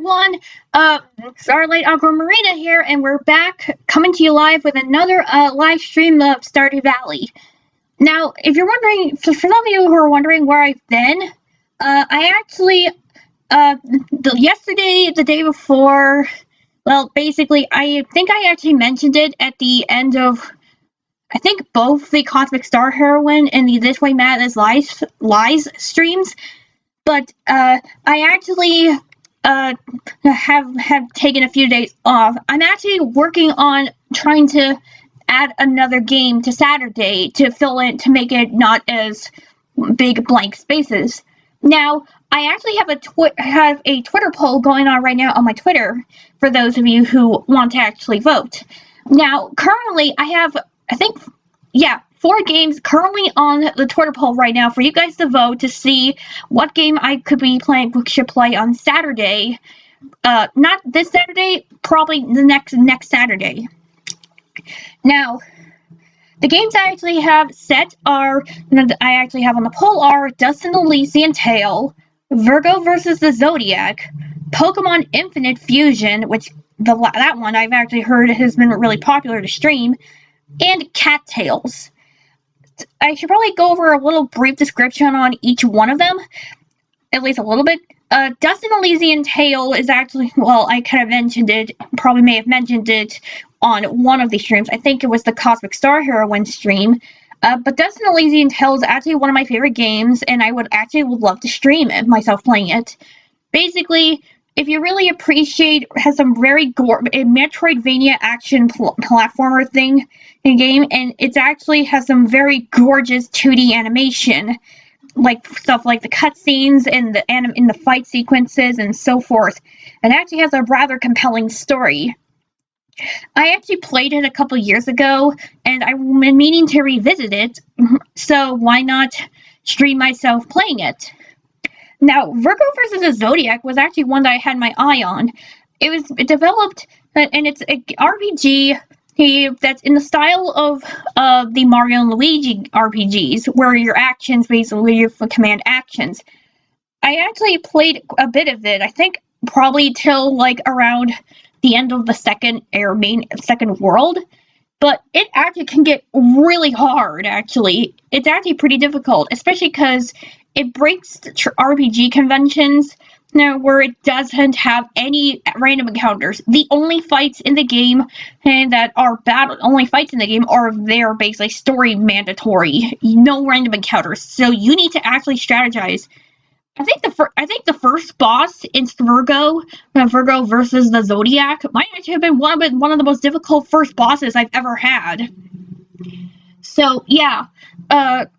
everyone, Starlight Aquamarina here, and we're back coming to you live with another live stream of Stardew Valley. Now, if you're wondering, for some of you who are wondering where I've been, I actually, yesterday, the day before, well, basically, I think I actually mentioned it at the end of, I think both the Cosmic Star Heroine and the This Way Madness live streams, but I actually have taken a few days off. I'm actually working on trying to add another game to Saturday to fill in, to make it not as big blank spaces. Now, I actually have a Twitter poll going on right now on my Twitter for those of you who want to actually vote. Now, currently, I have, I think, 4 games currently on the Twitter poll right now for you guys to vote to see what game I should play on Saturday. Not this Saturday, probably the next Saturday. Now, the games I actually have set I actually have on the poll are Dust and Elysian Tale, Virgo vs. the Zodiac, Pokemon Infinite Fusion, which that one I've actually heard has been really popular to stream, and Cattails. I should probably go over a little brief description on each one of them, at least a little bit. Dust and Elysian Tale is actually, well, I kind of mentioned it, probably may have mentioned it on one of the streams. I think it was the Cosmic Star Heroine stream. But Dust and Elysian Tale is actually one of my favorite games, and I would love to stream it, myself playing it. Basically, if you really appreciate, has some very a Metroidvania action platformer thing in game, and it actually has some very gorgeous 2D animation, like stuff like the cutscenes and in the fight sequences and so forth. It actually has a rather compelling story. I actually played it a couple years ago, and I've been meaning to revisit it, so why not stream myself playing it? Now, Virgo vs. the Zodiac was actually one that I had my eye on. It developed, and it's an RPG that's in the style of the Mario and Luigi RPGs, where your actions basically you command actions. I actually played a bit of it. I think probably till like around the end of the second world, but it actually can get really hard. Actually, it's actually pretty difficult, especially because it breaks RPG conventions now, where it doesn't have any random encounters. The only fights in the game that are they're basically story mandatory. No random encounters. So you need to actually strategize. I think the first boss in Virgo versus the Zodiac might actually have been one of the most difficult first bosses I've ever had. So yeah,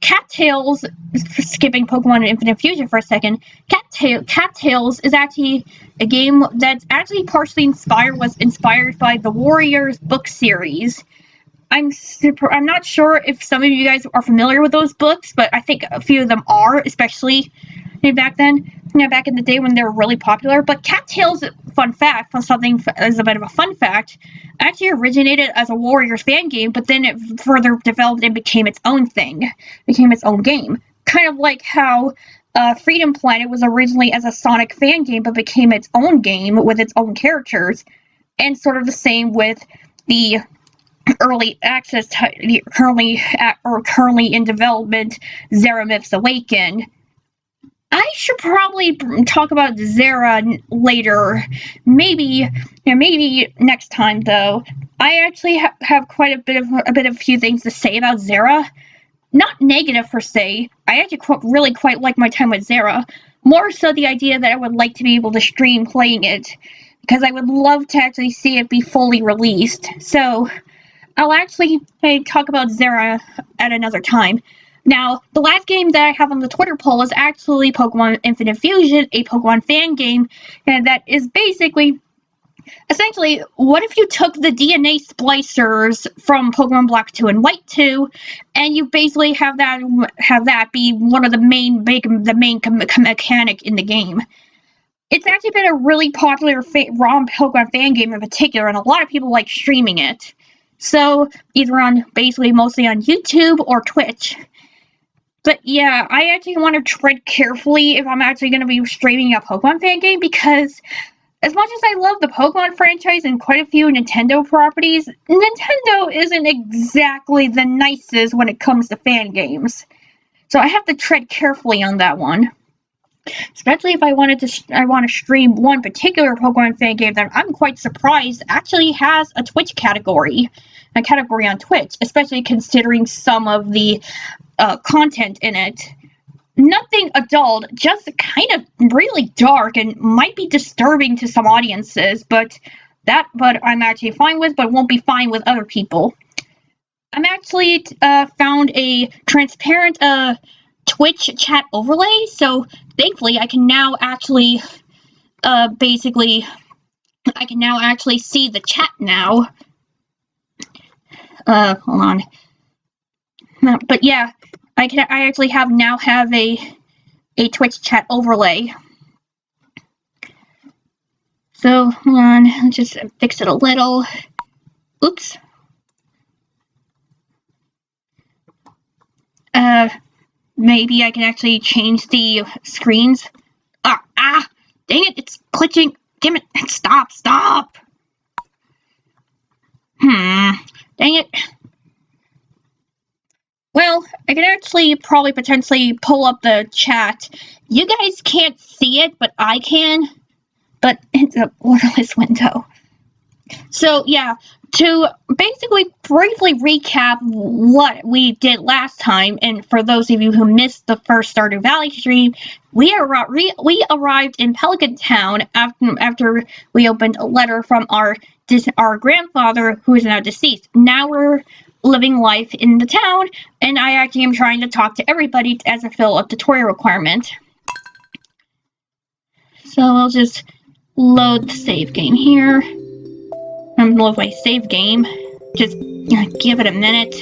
Cattails, skipping Pokemon Infinite Fusion for a second, Cattails is actually a game that's actually partially inspired by the Warriors book series. I'm not sure if some of you guys are familiar with those books, but I think a few of them are, especially back then, back in the day when they were really popular. But Cattails, as a bit of a fun fact, actually originated as a Warriors fan game, but then it further developed and became its own thing, became its own game. Kind of like how Freedom Planet was originally as a Sonic fan game, but became its own game with its own characters, and sort of the same with the early access, currently in development, Zera Myths Awaken. I should probably talk about Zera later, maybe next time though. I actually have quite a few things to say about Zera. Not negative per se. I actually really quite like my time with Zera. More so the idea that I would like to be able to stream playing it, because I would love to actually see it be fully released. So I'll actually talk about Zera at another time. Now, the last game that I have on the Twitter poll is actually Pokemon Infinite Fusion, a Pokemon fan game, and that is essentially, what if you took the DNA splicers from Pokemon Black 2 and White 2, and you basically have that be one of the main mechanic in the game. It's actually been a really popular ROM Pokemon fan game in particular, and a lot of people like streaming it. So, either mostly on YouTube or Twitch. But yeah, I actually want to tread carefully if I'm actually going to be streaming a Pokemon fan game, because as much as I love the Pokemon franchise and quite a few Nintendo properties, Nintendo isn't exactly the nicest when it comes to fan games. So I have to tread carefully on that one. Especially if I want to stream one particular Pokemon fan game that I'm quite surprised actually has a Twitch category, a category on Twitch, especially considering some of the content in it. Nothing adult, just kind of really dark and might be disturbing to some audiences, but I'm actually fine with, but won't be fine with other people. I'm actually found a transparent Twitch chat overlay, so thankfully I can now actually basically I can now actually see the chat now. Hold on. But yeah, I actually now have a Twitch chat overlay. So hold on, let's just fix it a little. Oops. Maybe I can actually change the screens. Dang it, it's glitching. Damn it, stop. Dang it. Well, I can actually probably potentially pull up the chat. You guys can't see it, but I can. But it's a borderless window. So yeah, to basically briefly recap what we did last time, and for those of you who missed the first Stardew Valley stream, we arrived in Pelican Town after we opened a letter from our grandfather, who is now deceased. Now we're living life in the town, and I actually am trying to talk to everybody as a fill a tutorial requirement. So I'll just load the save game here. I'm gonna load my save game. Just give it a minute.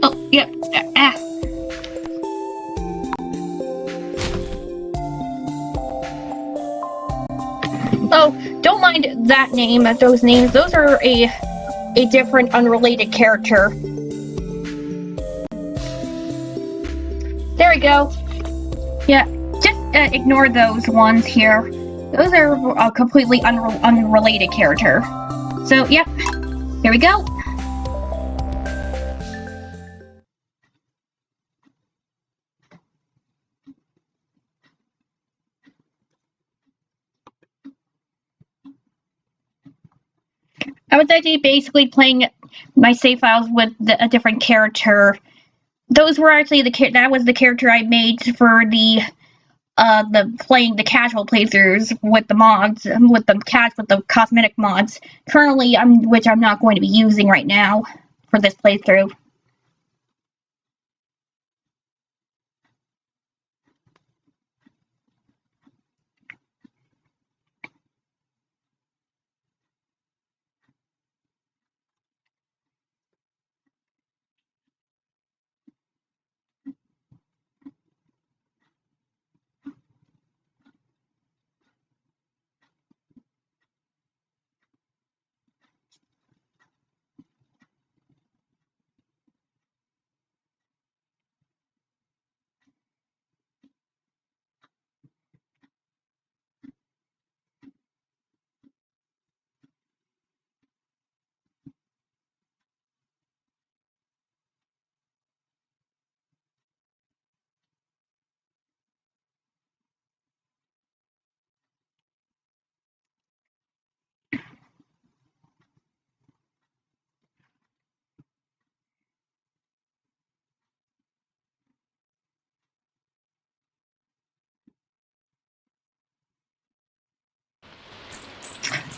Oh, yep. Oh, don't mind that name, those names. Those are a different, unrelated character. There we go. Yeah, just ignore those ones here. Those are a completely unrelated character. So, yep. Here we go. I was actually basically playing my save files with a different character. Those were actually that was the character I made for the playing the casual playthroughs with the mods, with the cosmetic mods. Currently, which I'm not going to be using right now for this playthrough.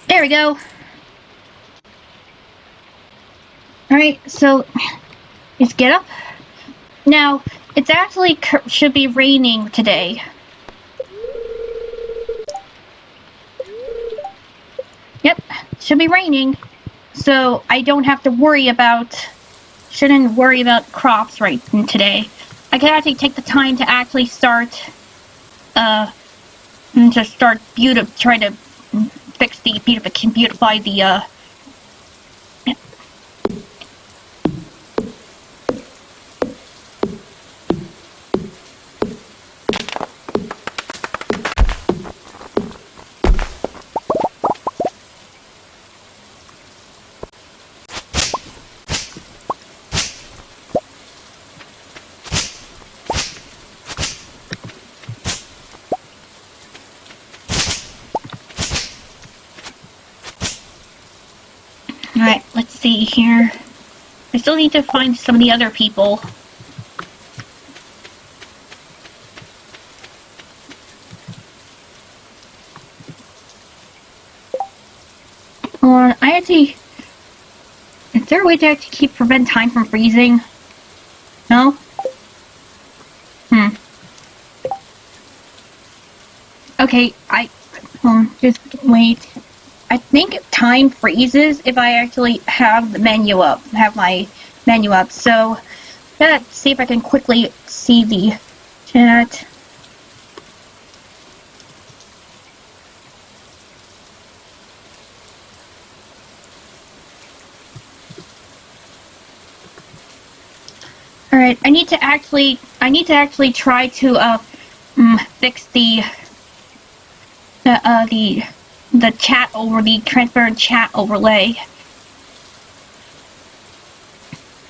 There we go. Alright, so let's get up. Now, it's actually should be raining today. Yep, should be raining. So I don't have to worry about, shouldn't worry about crops right today. I can actually take the time to actually start, try to beautify the, Alright, let's see here. I still need to find some of the other people. I actually... Is there a way to actually prevent time from freezing? No? Okay, just wait. I think time freezes if I actually have the menu up, have my menu up. So, let's see if I can quickly see the chat. Alright, I need to actually try to, fix the chat over the transparent chat overlay.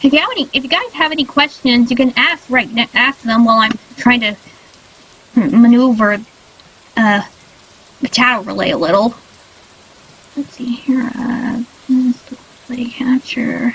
If you guys have any questions, you can ask them while I'm trying to maneuver the chat overlay a little. Let's see here. Play capture.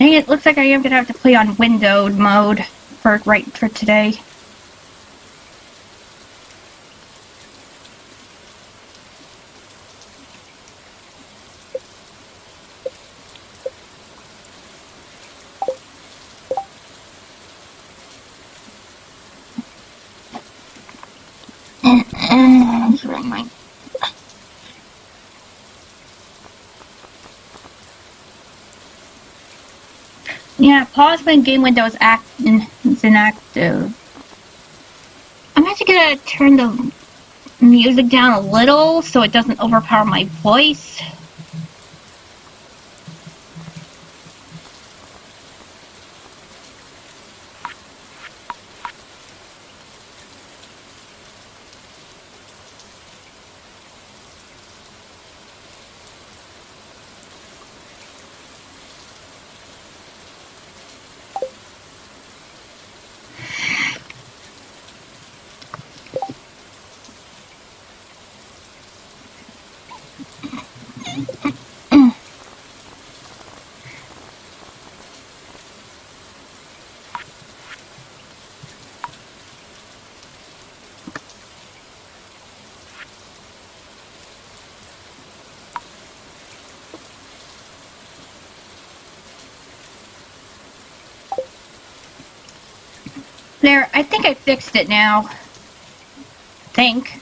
It looks like I am gonna have to play on windowed mode for today. Yeah, pause when game window is inactive. I'm actually gonna turn the music down a little so it doesn't overpower my voice. There, I think I fixed it now. Think.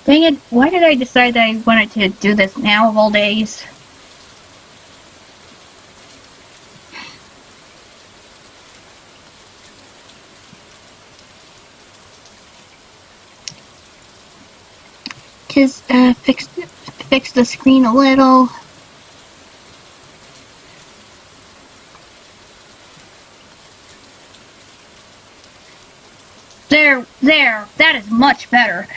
Dang it, why did I decide that I wanted to do this now of all days? Just fix the screen a little. There, that is much better.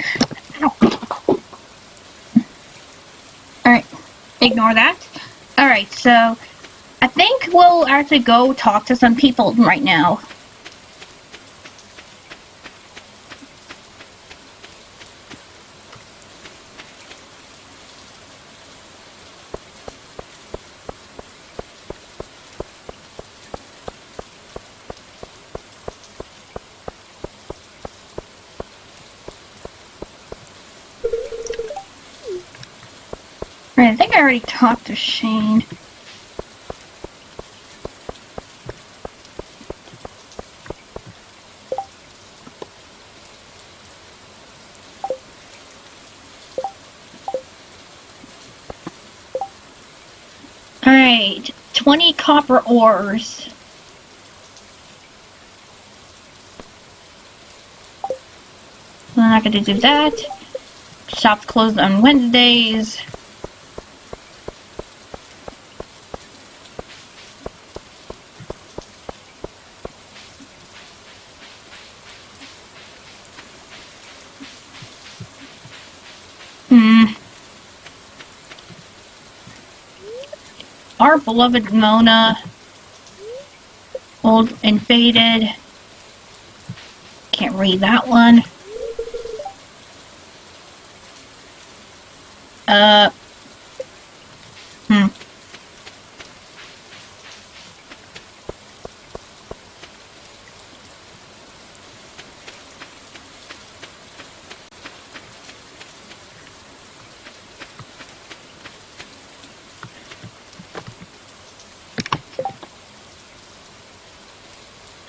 Alright, ignore that. Alright, so I think we'll actually go talk to some people right now. I think I already talked to Shane. 20 copper ores. I'm not going to do that. Shop's closed on Wednesdays. Our beloved Mona. Old and faded. Can't read that one.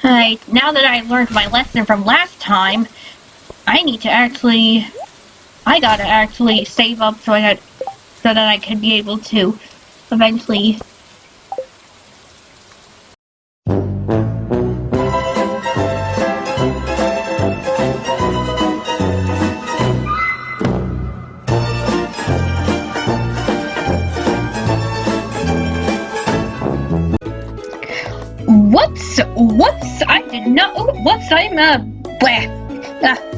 Alright, now that I learned my lesson from last time, I gotta actually save up so that I could be able to eventually.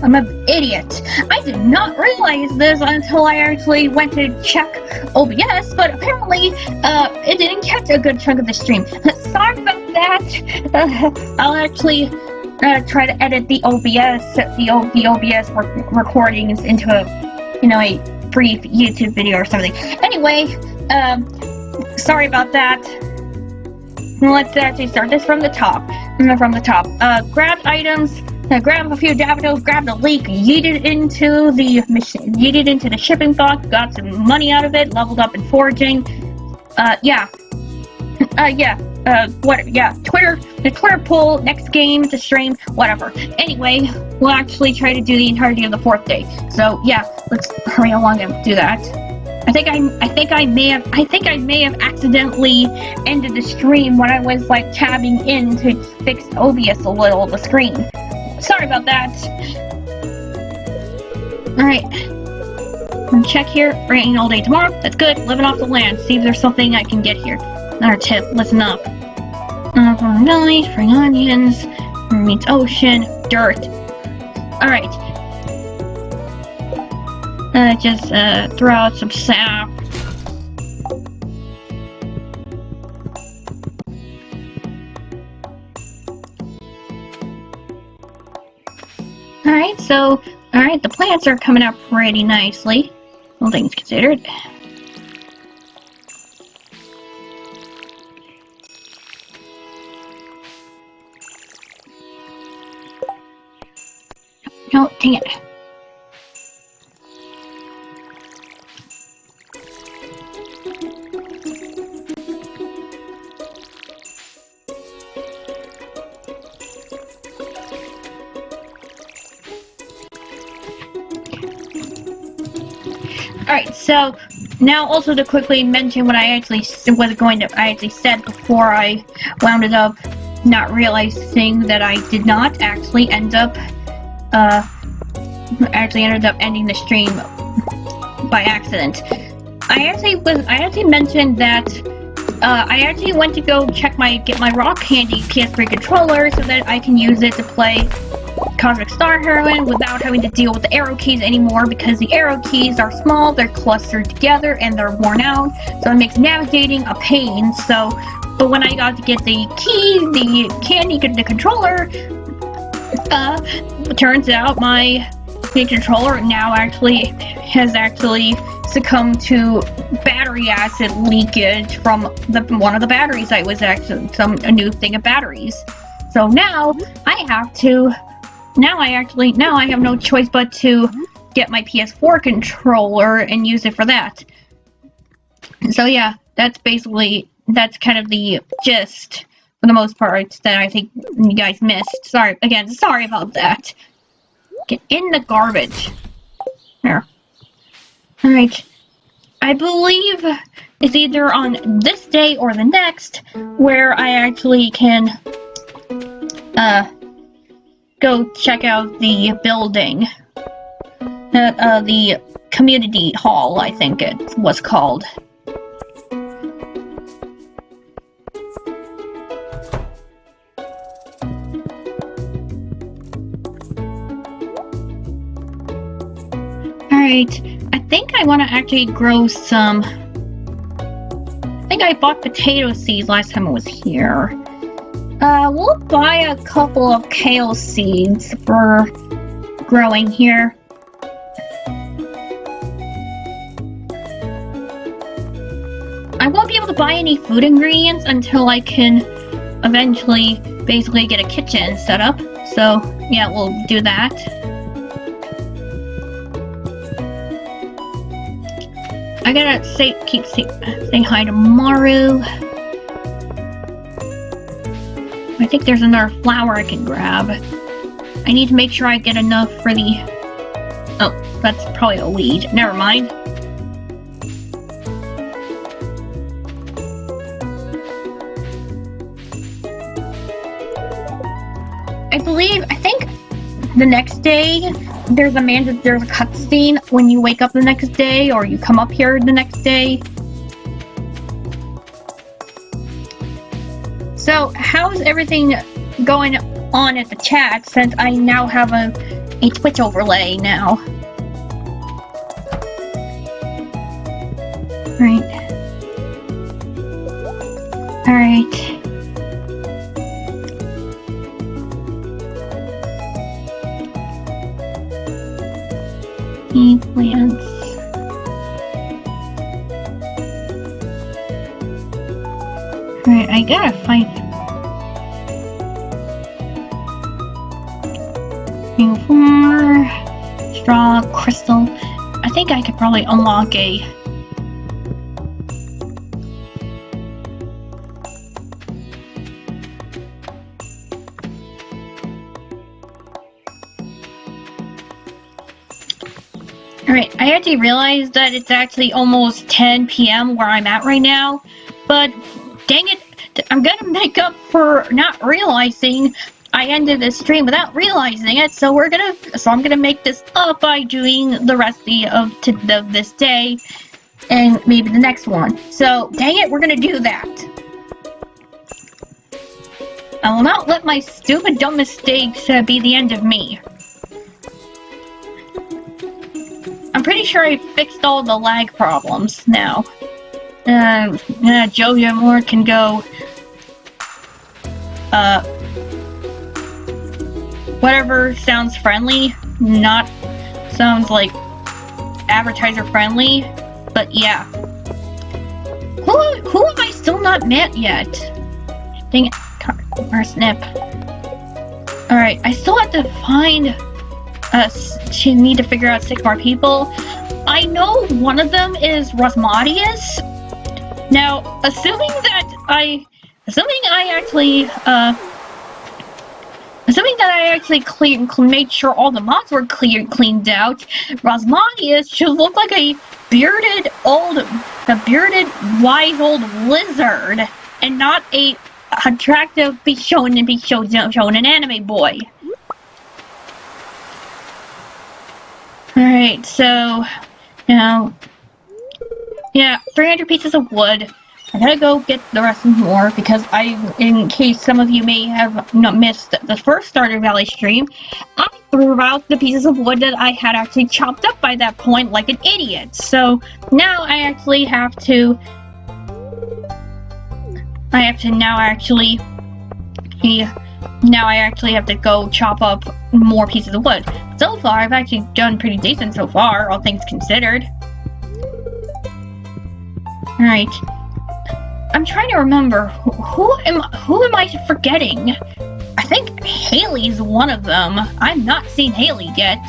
I'm an idiot. I did not realize this until I actually went to check OBS, but apparently, it didn't catch a good chunk of the stream. Sorry about that. I'll actually, try to edit the OBS recordings into a brief YouTube video or something. Anyway, sorry about that. Let's actually start this from the top. Grabbed items, grab a few daffodils, grabbed a leek, yeeted into the shipping box, got some money out of it, leveled up in foraging. The Twitter poll, next game, the stream, whatever. Anyway, we'll actually try to do the entirety of the 4th day. So yeah, let's hurry along and do that. I think I may have accidentally ended the stream when I was like tabbing in to fix OBS a little of the screen. Sorry about that. Alright. I'm gonna check here. Rain all day tomorrow. That's good. Living off the land. See if there's something I can get here. Another tip. Listen up. Nice. Spring onions. Means ocean. Dirt. Alright. Just throw out some sap. Alright, the plants are coming up pretty nicely, all things considered. No, dang it. Alright, so now also to quickly mention what I actually said before I wound it up, not realizing that I did not actually ended up ending the stream by accident. I actually mentioned that I actually went to go get my Rock Candy PS3 controller so that I can use it to play Cosmic Star Heroine without having to deal with the arrow keys anymore, because the arrow keys are small, they're clustered together, and they're worn out, so it makes navigating a pain. But when I got to get the controller, turns out my controller now has succumbed to battery acid leakage from one of the batteries. A new thing of batteries. So now I have no choice but to get my PS4 controller and use it for that. So yeah, that's kind of the gist for the most part that I think you guys missed. Sorry about that. Get in the garbage. There. Alright. I believe it's either on this day or the next where I actually can go check out the building. The community hall, I think it was called. Alright, I think I want to actually grow some... I think I bought potato seeds last time I was here. We'll buy a couple of kale seeds for growing here. I won't be able to buy any food ingredients until I can eventually basically get a kitchen set up. So, yeah, we'll do that. I gotta keep saying hi to Maru. I think there's another flower I can grab. I need to make sure I get enough for the... Oh, that's probably a weed. Never mind. I think the next day there's a cutscene when you wake up the next day or you come up here the next day. So how's everything going on at the chat since I now have a Twitch overlay now? Alright. Plants. Alright, I gotta find more straw, crystal. I think I could probably unlock a... Alright, I actually realized that it's actually almost 10 p.m. where I'm at right now, but dang it, I'm gonna make up for not realizing I ended this stream without realizing it, so I'm gonna make this up by doing the rest of this day and maybe the next one. So, dang it, we're gonna do that. I will not let my stupid dumb mistakes be the end of me. I'm pretty sure I fixed all the lag problems now. Jojo Moore can go... whatever sounds friendly, not sounds like advertiser friendly, but yeah. Who have I still not met yet? Dang it, or snip. Alright, I still have to find need to figure out 6 more people. I know one of them is Rosmodius. Now, assuming I actually made sure all the mods were cleaned out, Rosmodius should look like a bearded wise old lizard, and not a attractive shown an anime boy. Alright, so now, yeah, 300 pieces of wood. I gotta go get the rest more because in case some of you may have missed the first Stardew Valley stream, I threw out the pieces of wood that I had actually chopped up by that point like an idiot. So now I actually have to go chop up more pieces of wood. So far, I've actually done pretty decent so far, all things considered. Alright. I'm trying to remember, who am I forgetting? I think Haley's one of them. I've not seen Haley yet.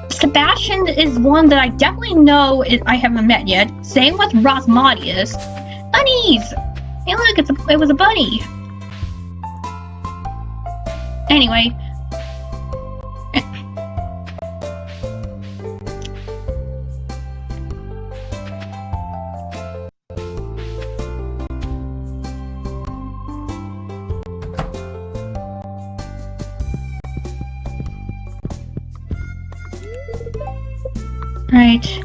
Sebastian is one that I definitely know I haven't met yet. Same with Rosmodius. Bunnies! Hey look, it was a bunny. Anyway. Right.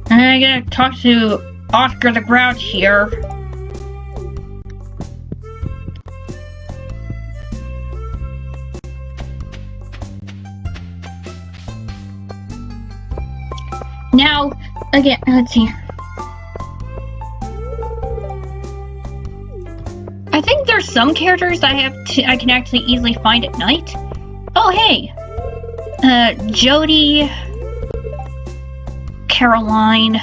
I gotta talk to Oscar the Grouch here. Now, again, let's see. I think there's some characters I can actually easily find at night. Oh, hey! Jody, Caroline.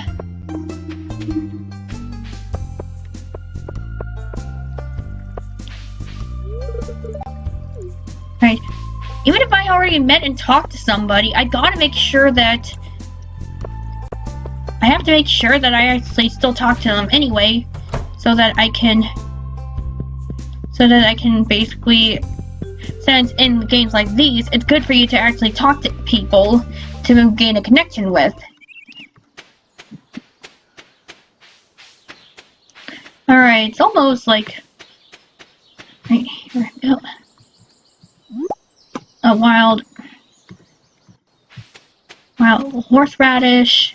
Right. Even if I already met and talked to somebody, I gotta make sure that I have to make sure that I actually still talk to them anyway, so that I can basically, since in games like these, it's good for you to actually talk to people to gain a connection with. Alright, it's almost like, right, here we go. A wild horseradish.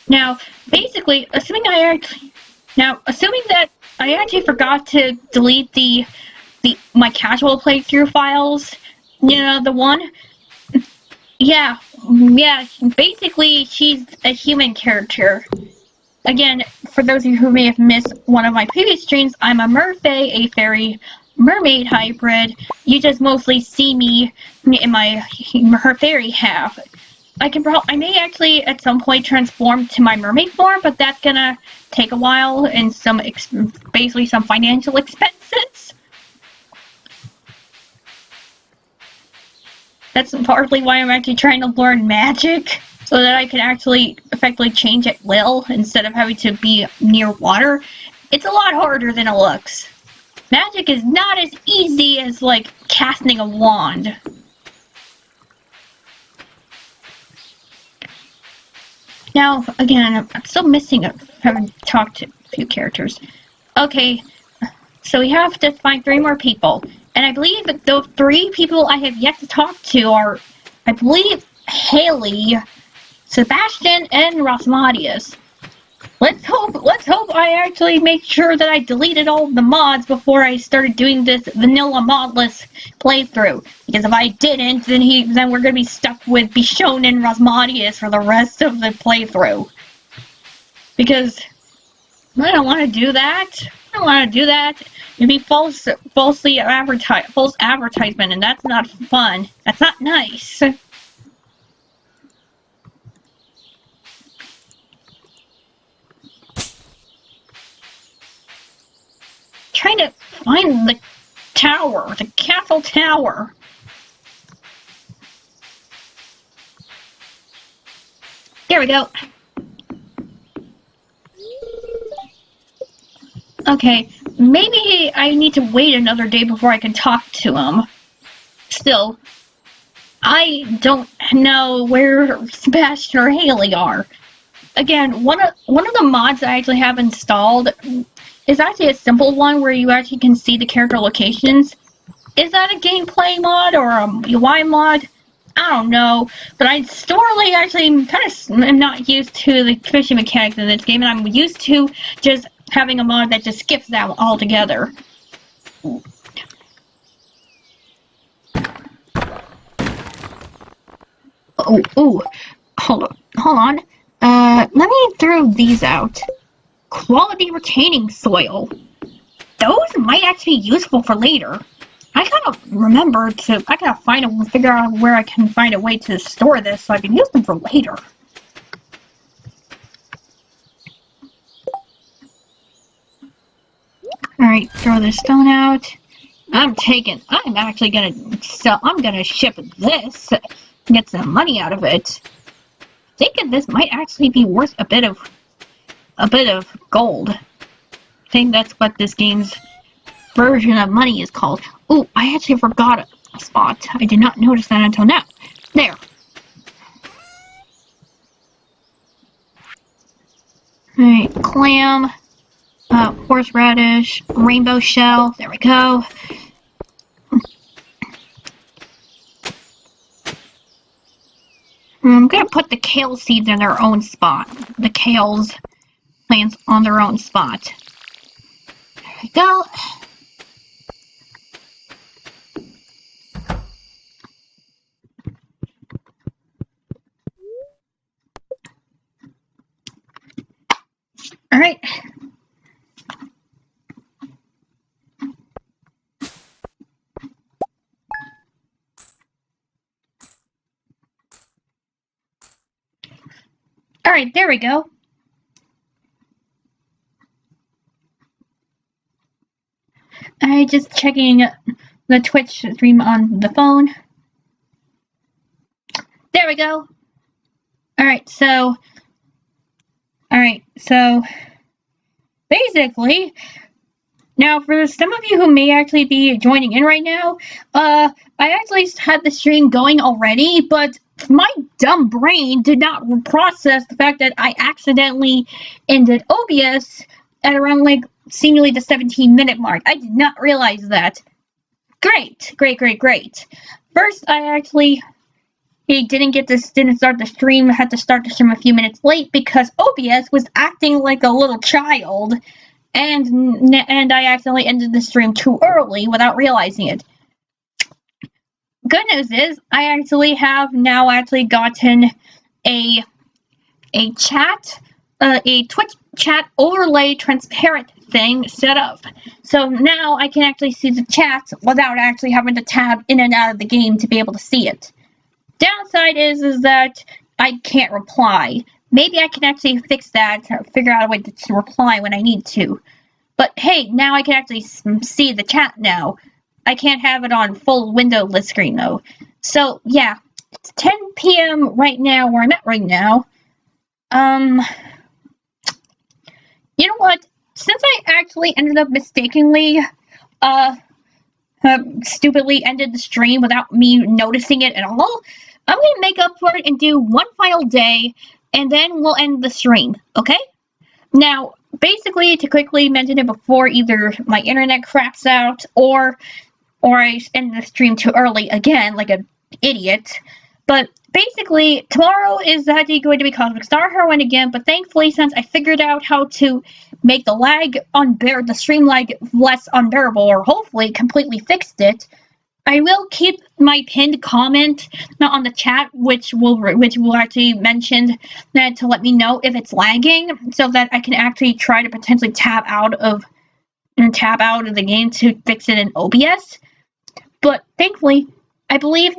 Now, basically, assuming that I actually forgot to delete my casual playthrough files, you know, the one. Yeah, basically, she's a human character. Again, for those of you who may have missed one of my previous streams, I'm a merfae, a fairy mermaid hybrid. You just mostly see me in her fairy half. I may actually at some point transform to my mermaid form, but that's gonna take a while and basically some financial expenses. That's partly why I'm actually trying to learn magic, so that I can actually effectively change at will instead of having to be near water. It's a lot harder than it looks. Magic is not as easy as, like, casting a wand. Now, again, I'm still missing having talked to a few characters. Okay, so we have to find 3 more people. And I believe that the 3 people I have yet to talk to are, I believe, Haley, Sebastian, and Rosmadius. Let's hope I actually make sure that I deleted all the mods before I started doing this vanilla modless playthrough. Because if I didn't, then we're gonna be stuck with Bichon and Rosmadius for the rest of the playthrough. Because I don't want to do that. I don't want to do that. It'd be false advertisement, and that's not fun. That's not nice. Trying to find the tower, the castle tower. There we go. Okay, maybe I need to wait another day before I can talk to him. Still, I don't know where Sebastian or Haley are. Again, one of the mods I actually have installed is actually a simple one where you actually can see the character locations. Is that a gameplay mod or a UI mod? I don't know, but I sorely actually am not used to the fishing mechanics in this game, and I'm used to just having a mod that just skips that altogether. Oh, hold on. Let me throw these out. Quality retaining soil. Those might actually be useful for later. I gotta figure out where I can find a way to store this so I can use them for later. Alright, throw this stone out. I'm gonna ship this, get some money out of it. Thinking this might actually be worth a bit of gold. I think that's what this game's version of money is called. Oh, I actually forgot a spot. I did not notice that until now. There. clam, horseradish, rainbow shell. There we go. I'm gonna put the kale seeds in their own spot. The kale's plants on their own spot. There we go. Alright. Alright, there we go. I just checking the Twitch stream on the phone. There we go. Alright, so basically, now for some of you who may actually be joining in right now, I actually had the stream going already, but my dumb brain did not process the fact that I accidentally ended OBS at around like seemingly the 17-minute mark. I did not realize that. Great. First, I actually didn't start the stream, had to start the stream a few minutes late because OBS was acting like a little child, and I accidentally ended the stream too early without realizing it. Good news is, I actually have now gotten a chat, a Twitch chat overlay transparent thing set up. So now I can actually see the chat without actually having to tab in and out of the game to be able to see it. Downside is that I can't reply. Maybe I can actually fix that, or figure out a way to reply when I need to. But hey, now I can actually see the chat now. I can't have it on full windowless screen though. So yeah, it's 10 p.m. right now where I'm at right now. You know what? Since I actually ended up mistakenly, stupidly ended the stream without me noticing it at all, I'm gonna make up for it and do one final day, and then we'll end the stream, okay? Now, basically, to quickly mention it before either my internet craps out or I end the stream too early again, like an idiot. But basically, tomorrow is actually going to be Cosmic Star Heroine again, but thankfully, since I figured out how to make the stream lag less unbearable, or hopefully completely fixed it, I will keep my pinned comment on the chat, which will actually mention that to let me know if it's lagging, so that I can actually try to potentially tab out of the game to fix it in OBS. But thankfully, I believe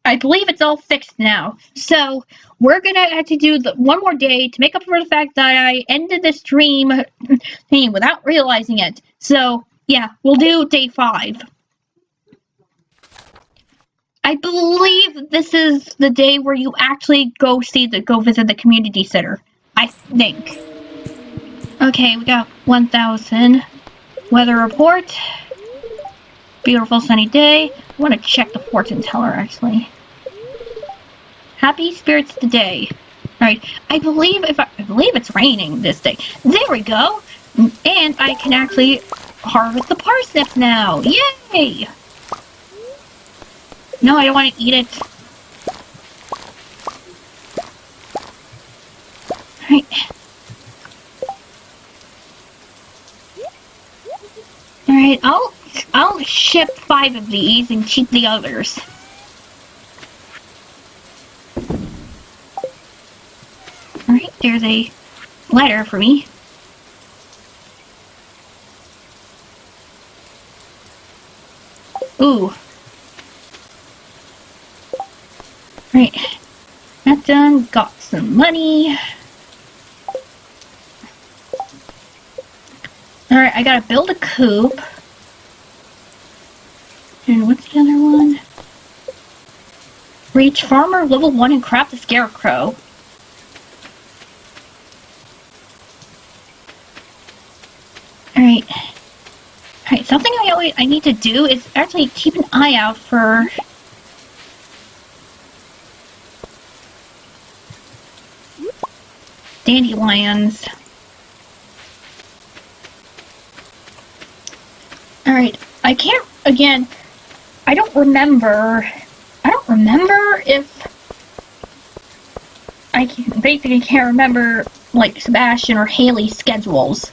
it's all fixed now. So we're gonna have to do one more day to make up for the fact that I ended the stream without realizing it. So yeah, we'll do day 5. I believe this is the day where you actually go visit the community center. I think. Okay, we got 1,000. Weather report. Beautiful sunny day. I want to check the fortune teller actually. Happy spirits today. Alright, I believe it's raining this day. There we go! And I can actually harvest the parsnips now! Yay! No, I don't want to eat it. Alright. Alright, I'll ship 5 of these and keep the others. Alright, there's a letter for me. Ooh. Right. That done. Got some money. Alright, I gotta build a coop. And what's the other one? Reach farmer level 1 and craft a scarecrow. Alright. Alright, something I need to do is actually keep an eye out for dandelions. Alright, I can't, again, I don't remember if basically can't remember, like, Sebastian or Haley's schedules.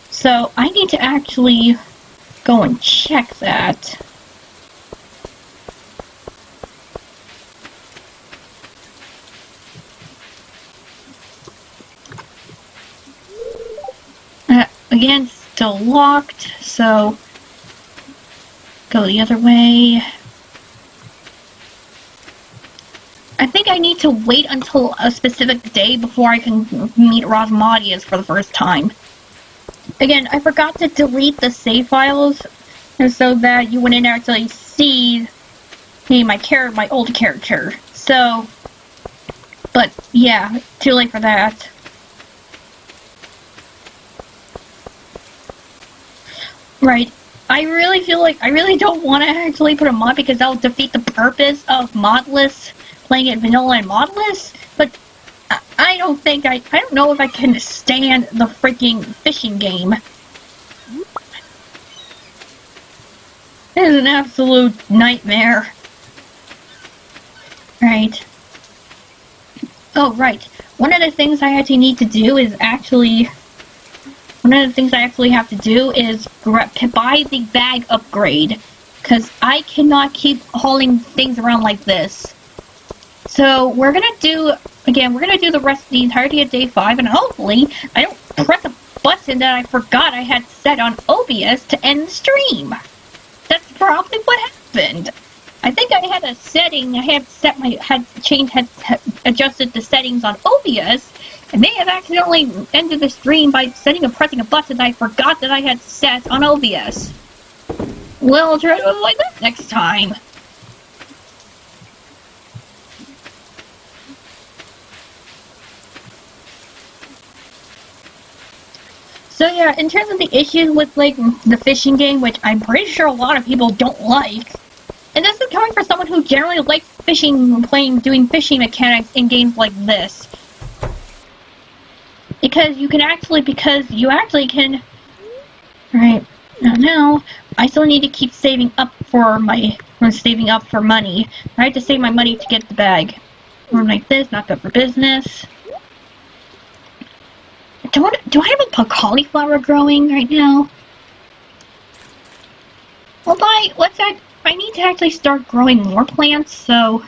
So, I need to actually go and check that. Again, still locked, so go the other way. I think I need to wait until a specific day before I can meet Rosmodius for the first time. Again, I forgot to delete the save files, and so that you wouldn't actually see my old character. So, but yeah, too late for that. Right. I really feel like I really don't want to actually put a mod because that will defeat the purpose of modless, playing it vanilla and modless, but I don't know if I can stand the freaking fishing game. It is an absolute nightmare. Right. Oh, right. One of the things I actually need to do is buy the bag upgrade, because I cannot keep hauling things around like this. So we're gonna do the rest of the entirety of day 5, and hopefully I don't press a button that I forgot I had set on OBS to end the stream. That's probably what happened. I think I had a setting, adjusted the settings on OBS, and may have accidentally ended the stream by pressing a button that I forgot that I had set on OBS. We'll try to avoid that next time. So yeah, in terms of the issues with, like, the fishing game, which I'm pretty sure a lot of people don't like, and this is coming from someone who generally likes fishing, doing fishing mechanics in games like this. Because you actually can... Right, now, I still need to keep saving up for money. I have to save my money to get the bag. Or like this, not good for business. Do I have a cauliflower growing right now? I need to actually start growing more plants, so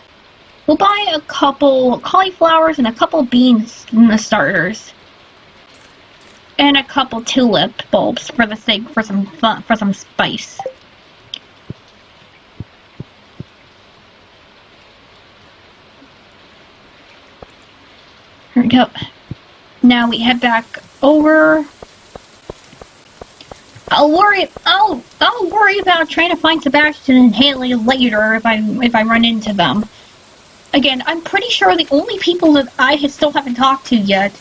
we'll buy a couple cauliflowers and a couple beans in the starters. And a couple tulip bulbs for some spice. Here we go. Now we head back over. I'll worry about trying to find Sebastian and Haley later if I run into them. Again, I'm pretty sure the only people that I still haven't talked to yet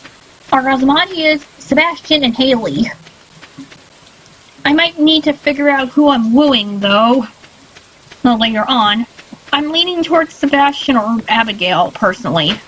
are Rosmodius, Sebastian, and Haley. I might need to figure out who I'm wooing, though, later on. I'm leaning towards Sebastian or Abigail, personally.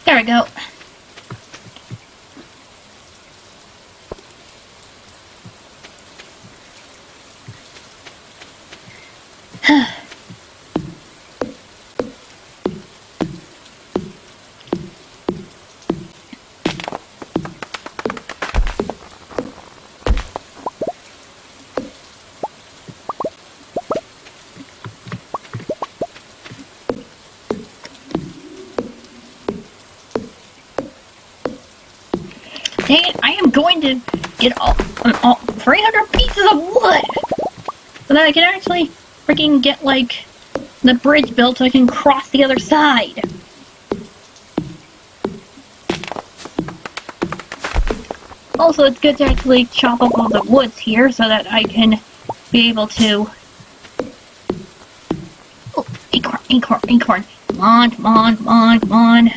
There we go. Dang it, I am going to get all 300 pieces of wood so that I can actually freaking get, like, the bridge built so I can cross the other side. Also, it's good to actually chop up all the woods here so that I can be able to... Oh, acorn, acorn, acorn. Come on, come on, come on, come on.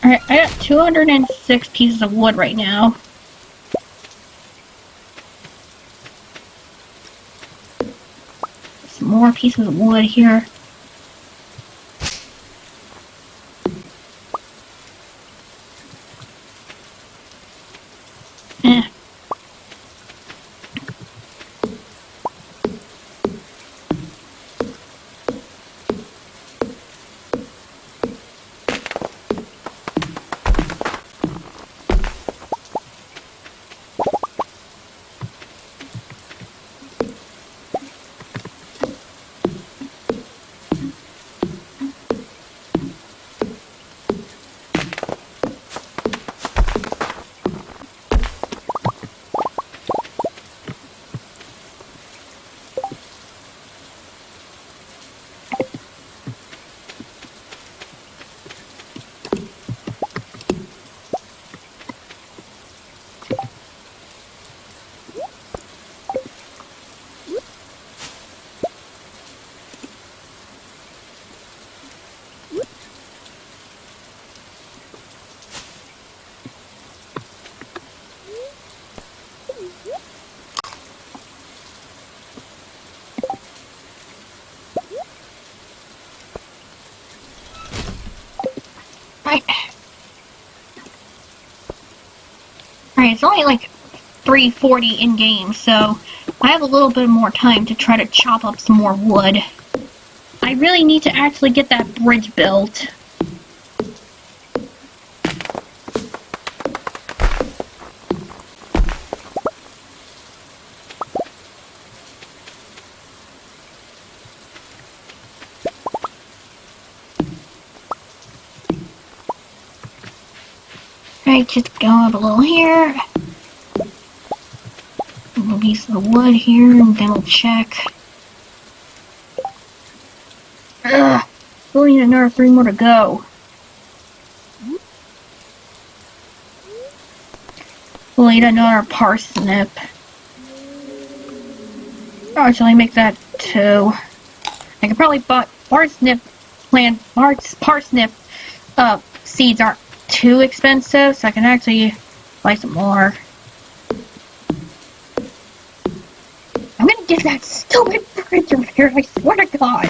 Alright, I got 206 pieces of wood right now. Some more pieces of wood here. Alright, it's only like 3:40 in game, so I have a little bit more time to try to chop up some more wood. I really need to actually get that bridge built. Alright, just go up a little here. A little piece of wood here, and then we'll check. Ugh, only another 3 more to go. We'll need another parsnip. I'll actually make that 2. I could probably buy parsnip seeds aren't too expensive, so I can actually buy some more. I'm gonna get that stupid bridge over here, I swear to God.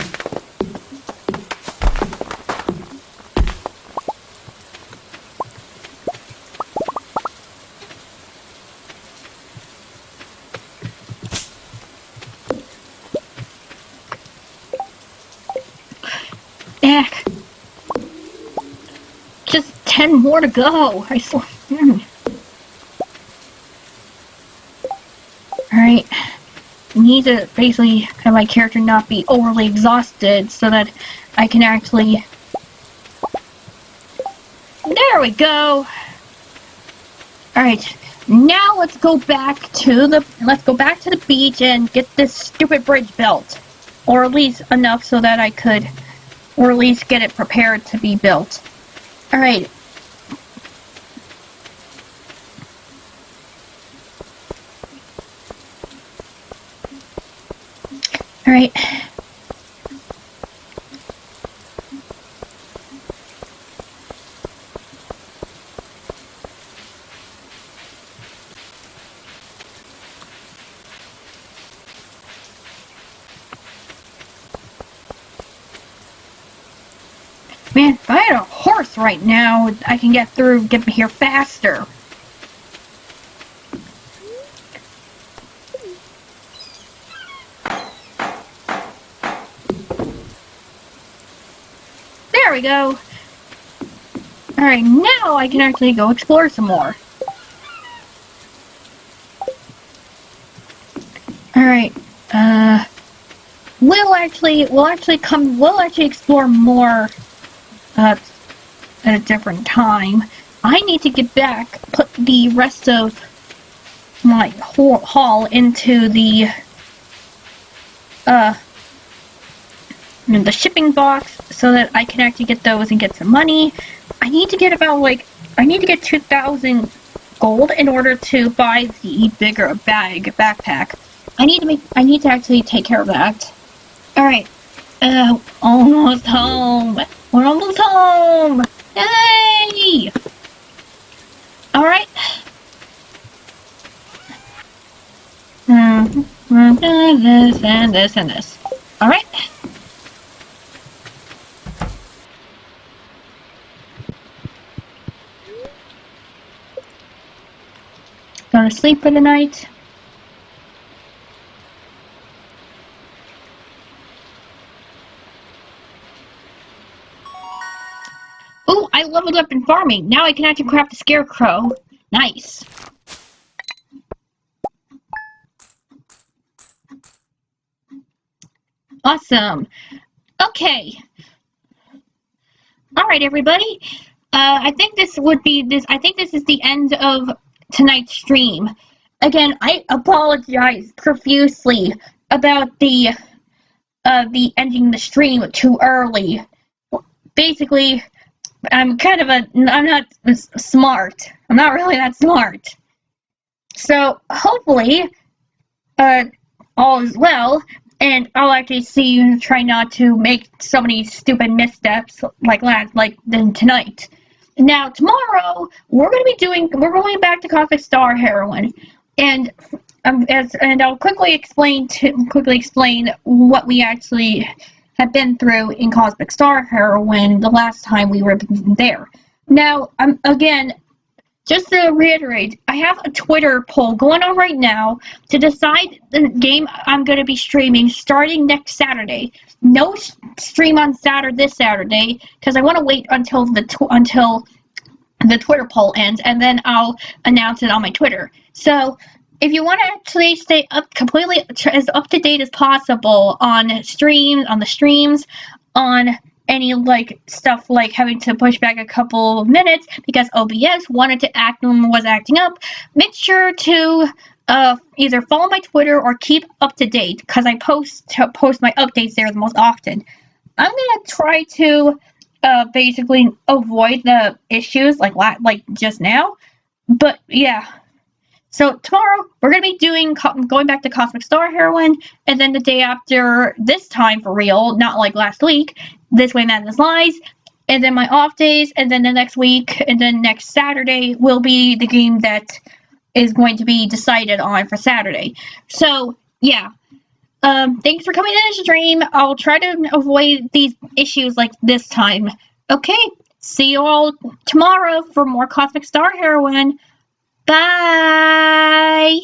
Heck. Just 10 more to go, I swear. Alright. I need to basically have my character not be overly exhausted so that I can actually... There we go! Alright, now let's go back to the beach and get this stupid bridge built. Or at least enough so that I could, or at least get it prepared to be built. Alright. Alright. Man, if I had a horse right now, I can get here faster. There we go. Alright, now I can actually go explore some more. Alright, we'll actually explore more at a different time. I need to get back, put the rest of my haul into the shipping box so that I can actually get those and get some money. I need to get 2,000 gold in order to buy the bigger backpack. I need to actually take care of that. Alright. Almost home. We're almost home. Yay! Alright. This and this and this. Alright. Going to sleep for the night. Oh, I leveled up in farming. Now I can actually craft a scarecrow. Nice. Awesome. Okay. All right, everybody. I think this is the end of tonight's stream. Again, I apologize profusely about the ending the stream too early. Basically, I'm not smart. I'm not really that smart. So hopefully, all is well, and I'll actually see you try not to make so many stupid missteps like tonight. Now tomorrow we're going back to Cosmic Star Heroine, and I'll quickly explain what we actually have been through in Cosmic Star Heroine the last time we were there. Now, again, just to reiterate, I have a Twitter poll going on right now to decide the game I'm going to be streaming starting next Saturday. No stream on this Saturday, because I want to wait until the Twitter poll ends, and then I'll announce it on my Twitter. So, if you want to actually stay completely as up to date as possible on the streams, on any stuff like having to push back a couple of minutes because OBS was acting up, make sure to either follow my Twitter or keep up to date, because I post my updates there the most often. I'm gonna try to basically avoid the issues like just now, but yeah. So tomorrow we're gonna be going back to Cosmic Star Heroine, and then the day after, this time for real, not like last week, This Way Madness Lies, and then my off days, and then the next week, and then next Saturday will be the game that is going to be decided on for Saturday. So yeah, thanks for coming to the stream. I'll try to avoid these issues like this time. Okay, see you all tomorrow for more Cosmic Star Heroine. Bye!